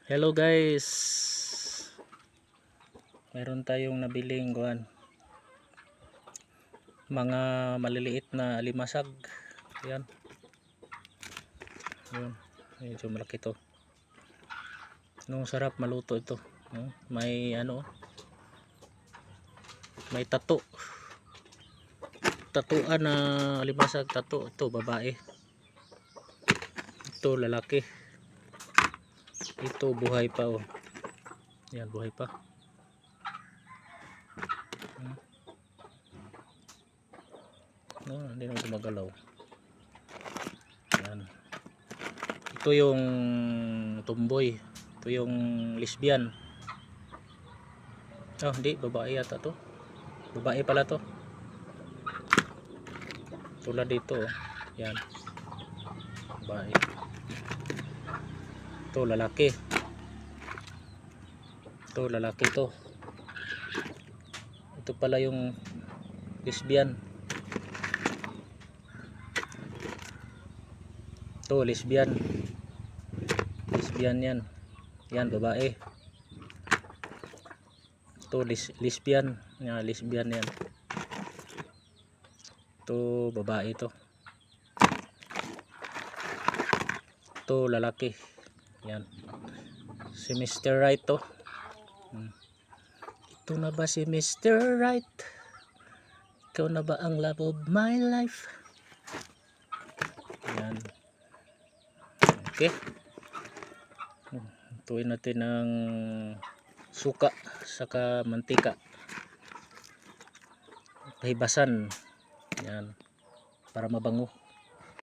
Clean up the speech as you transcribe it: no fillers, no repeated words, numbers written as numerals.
Hello guys, meron tayong nabiling mga maliliit na alimasag. Yan, yun, medyo malaki to. Nung sarap maluto ito. May may tatuan na alimasag. Tato ito babae, ito lalaki, ito buhay pa. Yan, buhay pa. Hindi na gumagalaw. Yan, ito yung tumboy, ito yung lesbian. Hindi, babae yata to. Babae pala to, tulad dito. Yan, babae. Ito lalaki, to. Ito pala yung lesbian. Ito lesbian yan. Yan, babae. Ito lesbian yan. Ito babae to. Ito lalaki. Yan, si Mr. Right to. Ito na ba si Mr. Right? Ikaw na ba ang love of my life? Yan, okay. Tuin natin ng suka saka mantika, pahibasan. Yan, para mabango.